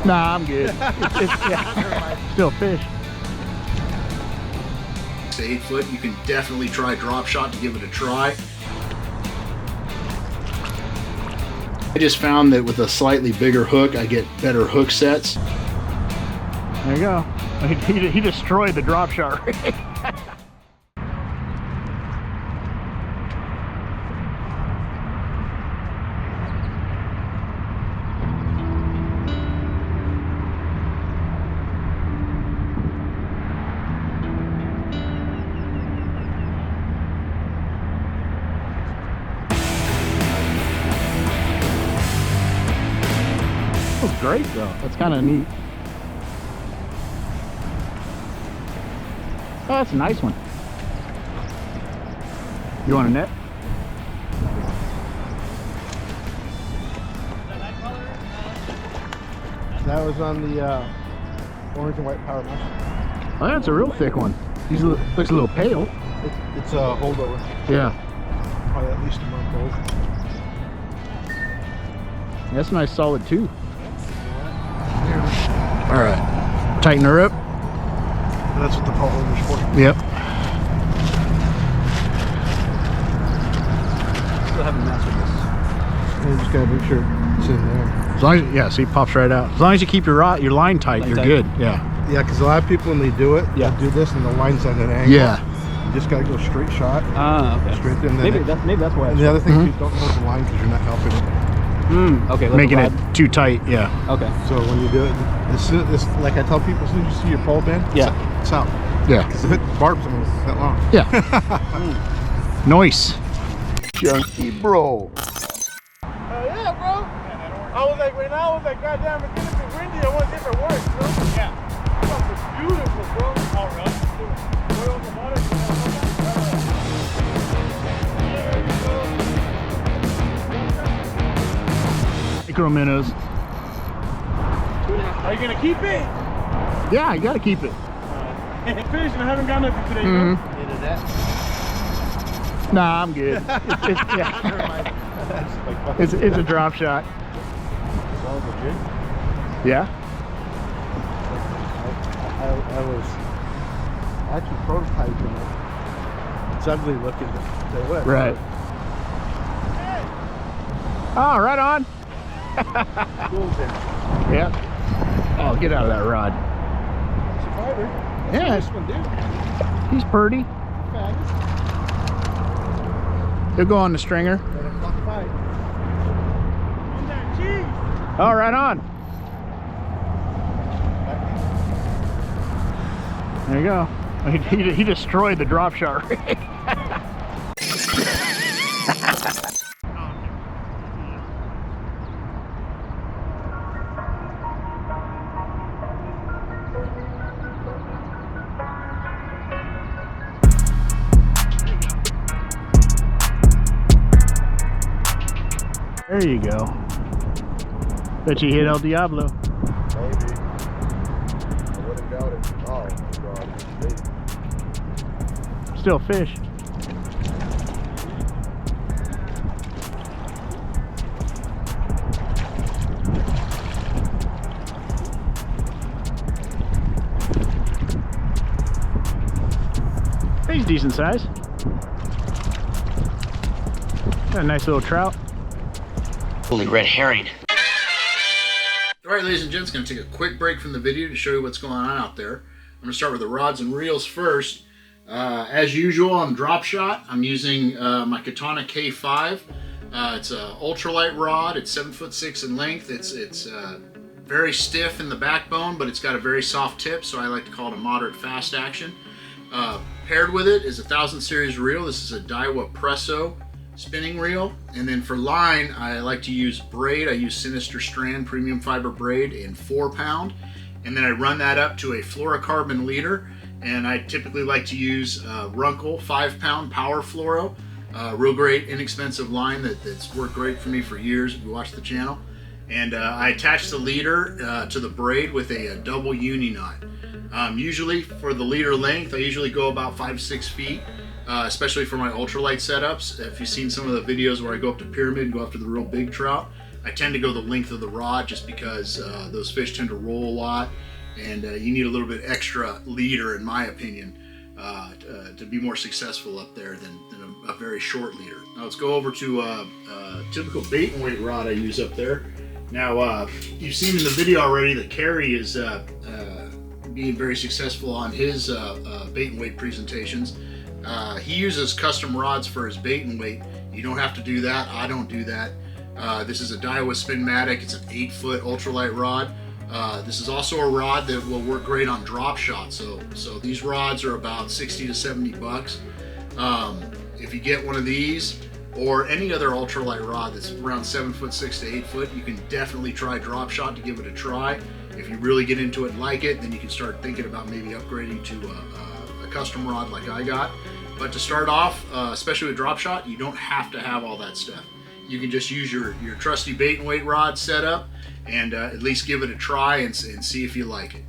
Nah, I'm good. Yeah. Still fish. 8 foot, you can definitely try drop shot to give it a try. I just found that with a slightly bigger hook, I get better hook sets. There you go. He destroyed the drop shot rig. That's great though. That's kind of neat. Oh, that's a nice one. You want a net? That was on the orange and white power muscle. Oh, that's a real thick one. He looks a little pale. It's a holdover. Yeah. Probably at least a month old. That's a nice solid too. All right. Tighten her up. That's what the pole holder's for. Yep. Still haven't mastered this. You just gotta make sure it's in there. As long as, yeah, see, it pops right out. As long as you keep your line tight, you're good. Yeah. Yeah, because a lot of people when they do it, they'll do this and the line's at an angle. Yeah. You just gotta go straight shot. Ah, okay. Straight in. Maybe that's why. And the other thing is you don't hold the line because you're not helping it. Okay. Making it too tight. Yeah. Okay. So when you do it, it's like I tell people, as soon as you see your pole bend, it's out. Yeah. Because if it barbs them, it's that long. Yeah. Nice. Junkie bro. Yeah, bro. I was like, right now, I was like, goddamn, it's gonna be windy. I want to see if it works, bro. Yeah. It's beautiful, bro. All right. Oil the water. Micro minnows. Are you gonna keep it? Yeah, you gotta keep it. Fish, and I haven't got nothing today, bro. Needed that. Nah, I'm good. It's a drop shot. Yeah. I was actually prototyping it. It's ugly looking. Right. Oh, right on. Yeah. Oh, get out of that rod. Survivor. Yeah. This one, dude. He's purty. He'll go on the stringer. Oh, right on. There you go. He destroyed the drop shot rig. There you go. Bet you hit El Diablo. Maybe. I wouldn't doubt it. Oh, God. Still fish. He's decent size. Got a nice little trout. Holy red herring. All right, ladies and gents, going to take a quick break from the video to show you what's going on out there. I'm going to start with the rods and reels first. As usual on Drop Shot, I'm using my Katana K5. It's an ultralight rod. It's 7'6" in length. It's very stiff in the backbone, but it's got a very soft tip, so I like to call it a moderate fast action. Paired with it is a 1000 series reel. This is a Daiwa Presso spinning reel. And then for line, I like to use braid. I use Sinister Strand premium fiber braid in 4-pound. And then I run that up to a fluorocarbon leader. And I typically like to use Runkle 5-pound power fluoro. Real great, inexpensive line that's worked great for me for years if you watch the channel. And I attach the leader to the braid with a double uni knot. Usually for the leader length, I usually go about 5-6 feet. Especially for my ultralight setups. If you've seen some of the videos where I go up to pyramid and go after the real big trout, I tend to go the length of the rod just because those fish tend to roll a lot, and you need a little bit extra leader, in my opinion, to be more successful up there than a very short leader. Now let's go over to a typical bait and weight rod I use up there. Now you've seen in the video already that Kerry is being very successful on his bait and weight presentations. He uses custom rods for his bait and weight. You don't have to do that. I don't do that. This is a Daiwa Spinmatic. It's an 8-foot ultralight rod. This is also a rod that will work great on drop shot. So these rods are about 60 to 70 bucks. If you get one of these or any other ultralight rod that's around 7 foot 6 to 8 foot, you can definitely try drop shot to give it a try. If you really get into it and like it, then you can start thinking about maybe upgrading to a custom rod like I got. But to start off, especially with drop shot, you don't have to have all that stuff. You can just use your trusty bait and weight rod setup and at least give it a try and see if you like it.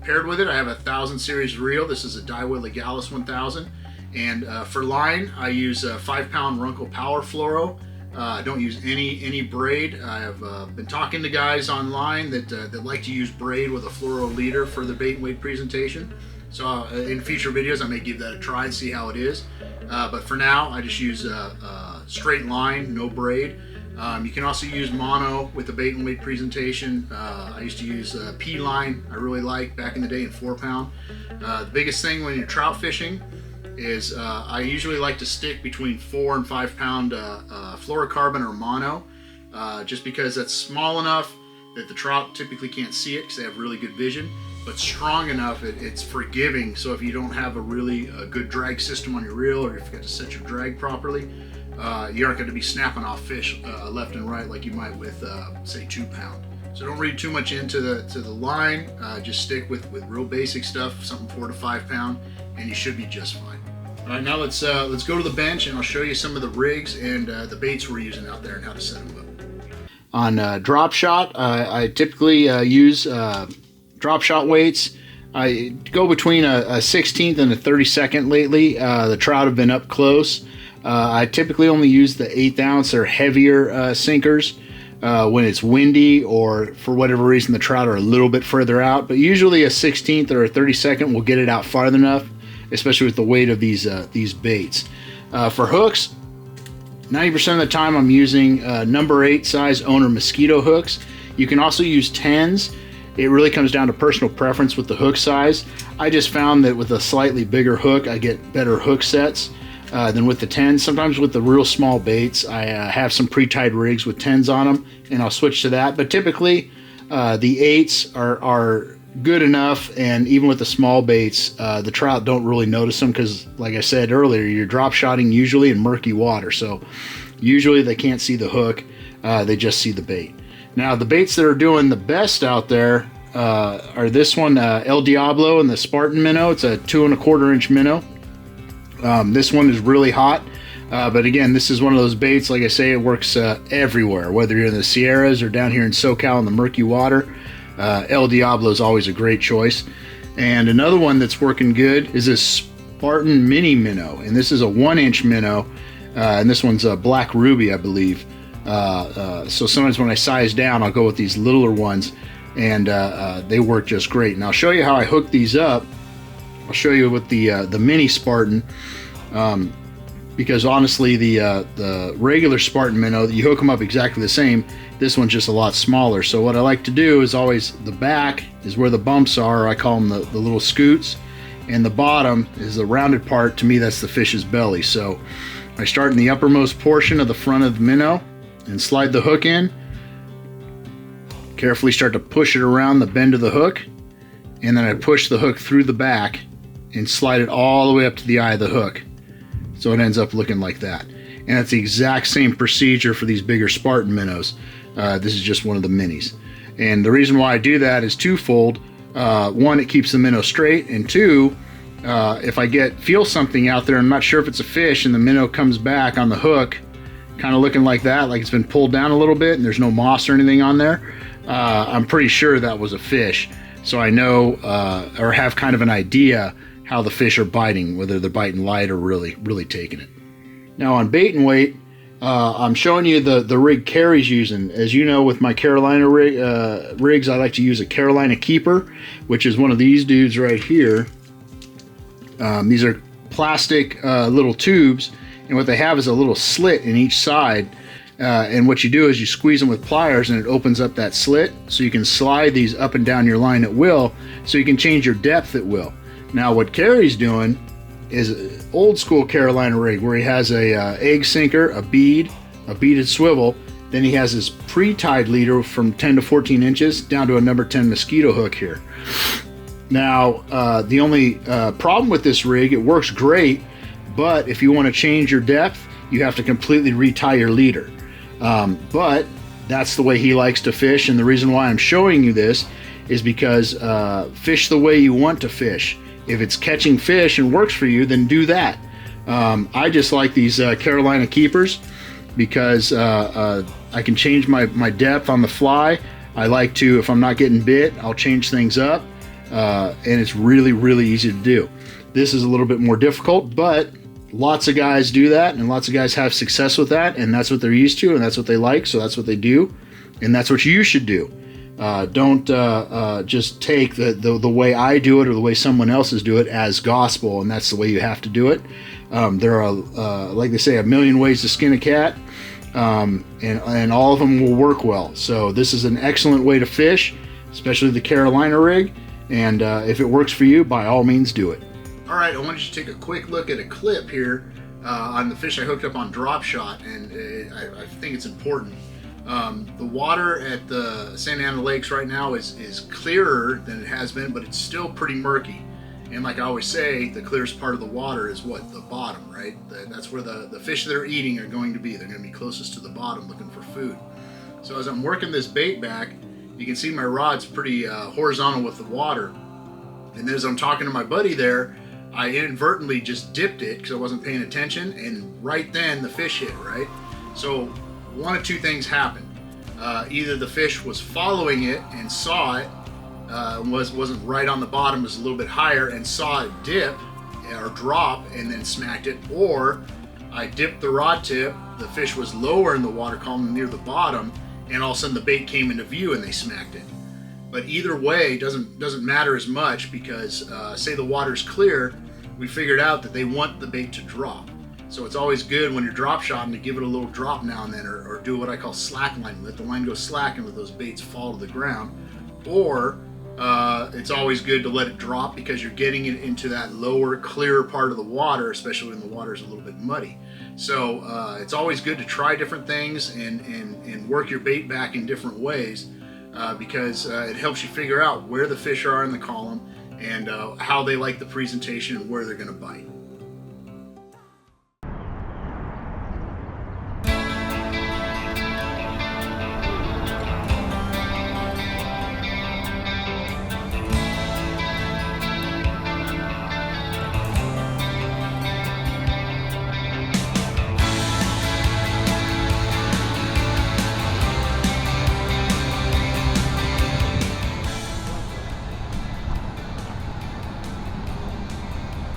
Paired with it, I have a 1000 series reel. This is a Daiwa Legalis 1000. And for line, I use a 5-pound Runkle Power Fluoro. I don't use any braid. I have been talking to guys online that like to use braid with a fluoro leader for the bait and weight presentation. So in future videos, I may give that a try and see how it is. But for now, I just use straight line, no braid. You can also use mono with the bait and weight presentation. I used to use P line. I really like back in the day in 4-pound. The biggest thing when you're trout fishing is I usually like to stick between 4 and 5 pound fluorocarbon or mono, just because that's small enough that the trout typically can't see it because they have really good vision, but strong enough it's forgiving. So if you don't have a really good drag system on your reel, or if you got to set your drag properly, you aren't going to be snapping off fish left and right like you might with say 2 pound. So don't read too much into the line. Just stick with real basic stuff, something 4 to 5 pound, and you should be just fine. All right, now let's go to the bench and I'll show you some of the rigs and the baits we're using out there and how to set them up. On drop shot, I typically use drop shot weights. I go between a 16th and a 32nd lately. The trout have been up close. I typically only use the 1/8 ounce or heavier sinkers when it's windy or for whatever reason the trout are a little bit further out. But usually a 16th or a 32nd will get it out far enough, especially with the weight of these baits. For hooks, 90% of the time I'm using number 8 size owner mosquito hooks. You can also use 10s. It really comes down to personal preference with the hook size. I just found that with a slightly bigger hook, I get better hook sets than with the 10s. Sometimes with the real small baits, I have some pre-tied rigs with 10s on them, and I'll switch to that. But typically, the 8s are good enough, and even with the small baits, the trout don't really notice them because, like I said earlier, you're drop shotting usually in murky water, so usually they can't see the hook, they just see the bait. Now the baits that are doing the best out there are this one, El Diablo and the Spartan minnow. It's a 2 1/4 inch minnow. This one is really hot, but again, this is one of those baits, like I say, it works everywhere, whether you're in the Sierras or down here in SoCal in the murky water. El Diablo is always a great choice. And another one that's working good is this Spartan mini minnow, and this is a 1-inch minnow, and this one's a black ruby, I believe. So sometimes when I size down, I'll go with these littler ones, and they work just great. And I'll show you how I hook these up. I'll show you with the mini Spartan, because honestly the regular Spartan minnow, you hook them up exactly the same. This one's just a lot smaller. So what I like to do is always, the back is where the bumps are. I call them the little scoots, and the bottom is the rounded part. To me, that's the fish's belly. So I start in the uppermost portion of the front of the minnow and slide the hook in. Carefully start to push it around the bend of the hook, and then I push the hook through the back and slide it all the way up to the eye of the hook. So it ends up looking like that. And that's the exact same procedure for these bigger Spartan minnows. This is just one of the minis. And the reason why I do that is twofold. One, it keeps the minnow straight, and two, if I feel something out there, I'm not sure if it's a fish, and the minnow comes back on the hook kind of looking like that, like it's been pulled down a little bit and there's no moss or anything on there, I'm pretty sure that was a fish. So I know, or have kind of an idea how the fish are biting, whether they're biting light or really taking it. Now on bait and weight, I'm showing you the rig Carrie's using. As you know, with my Carolina rigs, I like to use a Carolina Keeper, which is one of these dudes right here. These are plastic little tubes, and what they have is a little slit in each side. And what you do is you squeeze them with pliers, and it opens up that slit, so you can slide these up and down your line at will, so you can change your depth at will. Now, what Carrie's doing is an old school Carolina rig where he has a egg sinker, a beaded swivel. Then he has his pre-tied leader from 10 to 14 inches down to a number 10 mosquito hook here. Now, the only problem with this rig, it works great, but if you want to change your depth, you have to completely retie your leader. But that's the way he likes to fish, and the reason why I'm showing you this is because fish the way you want to fish. If it's catching fish and works for you, then do that. I just like these Carolina Keepers because I can change my depth on the fly. I like to, if I'm not getting bit, I'll change things up, and it's really, really easy to do. This is a little bit more difficult, but lots of guys do that, and lots of guys have success with that, and that's what they're used to, and that's what they like, so that's what they do, and that's what you should do. Don't just take the way I do it or the way someone else's do it as gospel, and that's the way you have to do it. There are, like they say, a million ways to skin a cat, and all of them will work well. So this is an excellent way to fish, especially the Carolina rig, and if it works for you, by all means do it. All right, I wanted you to take a quick look at a clip here on the fish I hooked up on Dropshot, and I think it's important. The water at the Santa Ana Lakes right now is clearer than it has been, but it's still pretty murky. And like I always say, the clearest part of the water is what? The bottom, right? That's where the fish that are eating are going to be. They're going to be closest to the bottom looking for food. So as I'm working this bait back, you can see my rod's pretty horizontal with the water. And as I'm talking to my buddy there, I inadvertently just dipped it because I wasn't paying attention, and right then the fish hit, right? So one of two things happened. Either the fish was following it and saw it, wasn't right on the bottom, was a little bit higher and saw it dip or drop and then smacked it, or I dipped the rod tip, the fish was lower in the water column near the bottom, and all of a sudden the bait came into view and they smacked it. But either way doesn't matter as much because say the water's clear, we figured out that they want the bait to drop. So it's always good when you're drop shotting to give it a little drop now and then, or do what I call slack lining. Let the line go slack and let those baits fall to the ground. Or it's always good to let it drop because you're getting it into that lower, clearer part of the water, especially when the water is a little bit muddy. So it's always good to try different things and work your bait back in different ways because it helps you figure out where the fish are in the column and how they like the presentation and where they're going to bite.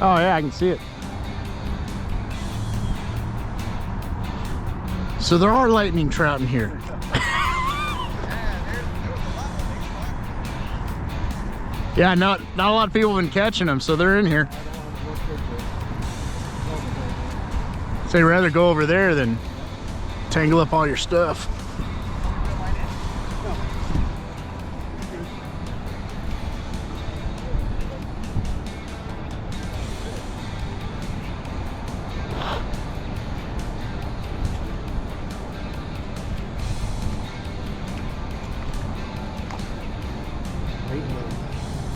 Oh yeah, I can see it. So there are lightning trout in here. Yeah, not a lot of people have been catching them, so they're in here. So you'd rather go over there than tangle up all your stuff.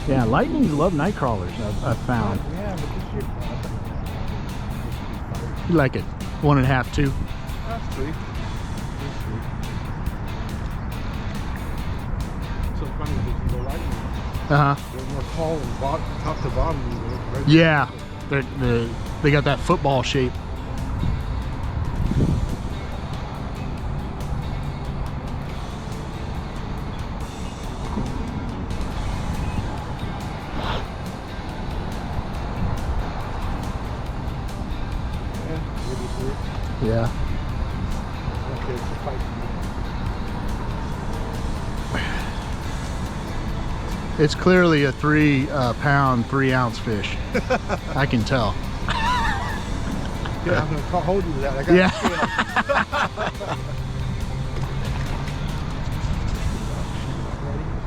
Yeah, lightnings love night crawlers, I've found. Yeah, but this shit. You like it 1.5, 2. That's sweet. So funny because the lightning. They're more tall and top to bottom. Right? Yeah, they got that football shape. Yeah. because the fight. It's clearly a 3-pound, 3-ounce fish. I can tell. Yeah, I'm gonna hold you to that. I got Yeah.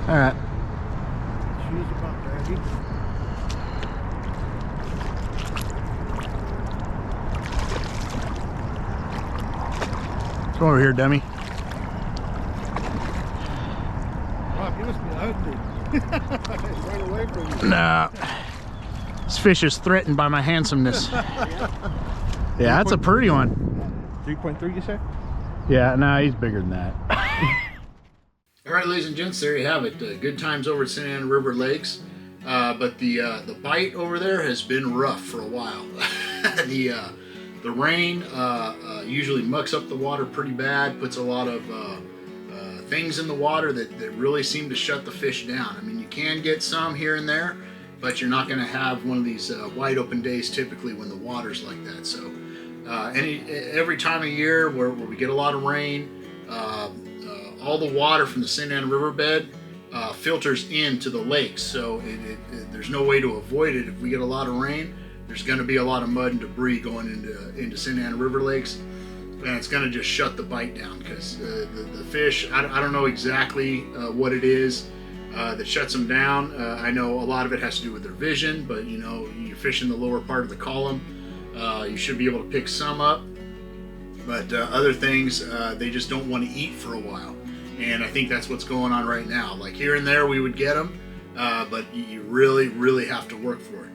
All right. Shoes about ready. Come over here, dummy. Rob, you must be ugly. Run away from you. Nah. This fish is threatened by my handsomeness. Yeah, that's a pretty one. 3.3, you say? Yeah, no, he's bigger than that. All right, ladies and gents, there you have it. Good times over at Santa Ana River Lakes. But the bite over there has been rough for a while. The rain usually mucks up the water pretty bad, puts a lot of things in the water that really seem to shut the fish down. I mean, you can get some here and there, but you're not going to have one of these wide open days typically when the water's like that. So every time of year where we get a lot of rain, all the water from the Santa Ana riverbed filters into the lakes. So there's no way to avoid it. If we get a lot of rain, there's going to be a lot of mud and debris going into Santa Ana River Lakes, and it's going to just shut the bite down because the fish, I don't know exactly what it is that shuts them down. I know a lot of it has to do with their vision, but you know, you fish in the lower part of the column, you should be able to pick some up, but other things they just don't want to eat for a while, and I think that's what's going on right now. Like here and there we would get them, but you really have to work for it.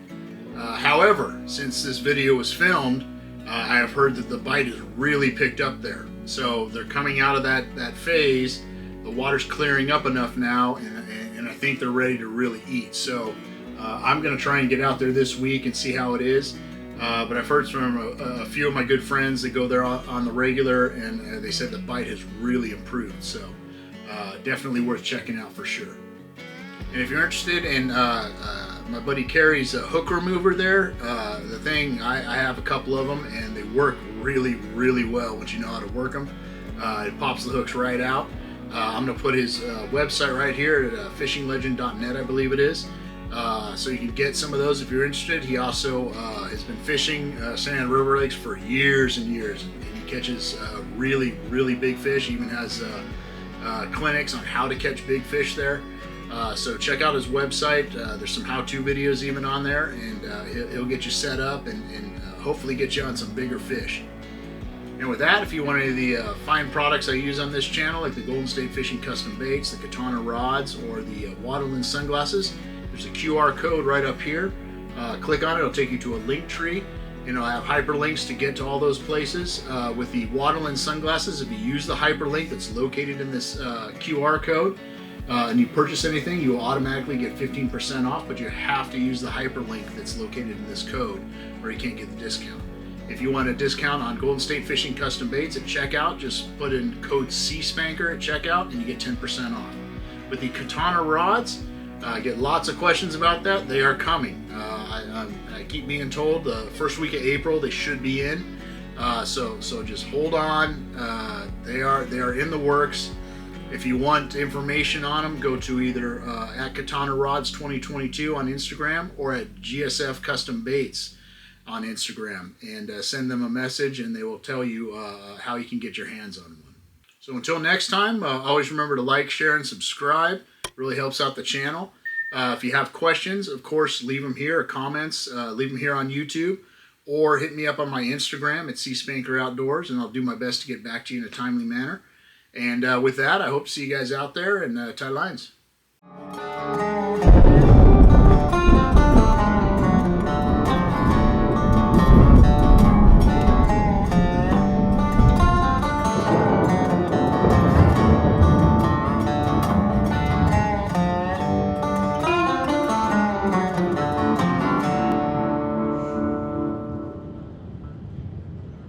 However, since this video was filmed, I have heard that the bite has really picked up there. So they're coming out of that phase. The water's clearing up enough now, and I think they're ready to really eat. So I'm going to try and get out there this week and see how it is. But I've heard from a few of my good friends that go there on the regular, and they said the bite has really improved. So definitely worth checking out for sure. And if you're interested in my buddy Kerry's hook remover there, the thing, I have a couple of them, and they work really well once you know how to work them. It pops the hooks right out. I'm going to put his website right here at fishinglegend.net, I believe it is. So you can get some of those if you're interested. He also has been fishing Santa Ana River Lakes for years and years, and he catches really big fish. He even has clinics on how to catch big fish there. So check out his website. There's some how-to videos even on there, and he'll get you set up and hopefully get you on some bigger fish. And with that, if you want any of the fine products I use on this channel, like the Golden State Fishing Custom Baits, the Katana rods, or the Waterland sunglasses, there's a QR code right up here. Click on it, it'll take you to a link tree, and it'll have hyperlinks to get to all those places. With the Waterland sunglasses, if you use the hyperlink that's located in this QR code, and you purchase anything, you will automatically get 15% off, but you have to use the hyperlink that's located in this code, or you can't get the discount. If you want a discount on Golden State Fishing Custom Baits at checkout, just put in code CSpanker at checkout and you get 10% off. With the Katana rods, I get lots of questions about that. They are coming. I keep being told the first week of April they should be in. So just hold on. They are in the works. If you want information on them, go to either at Katana Rods 2022 on Instagram or at GSF Custom Baits on Instagram, and send them a message and they will tell you how you can get your hands on one. So until next time, always remember to like, share, and subscribe. It really helps out the channel. If you have questions, of course, leave them here, or comments, leave them here on YouTube, or hit me up on my Instagram at CSpanker Outdoors, and I'll do my best to get back to you in a timely manner. And with that, I hope to see you guys out there and tie lines.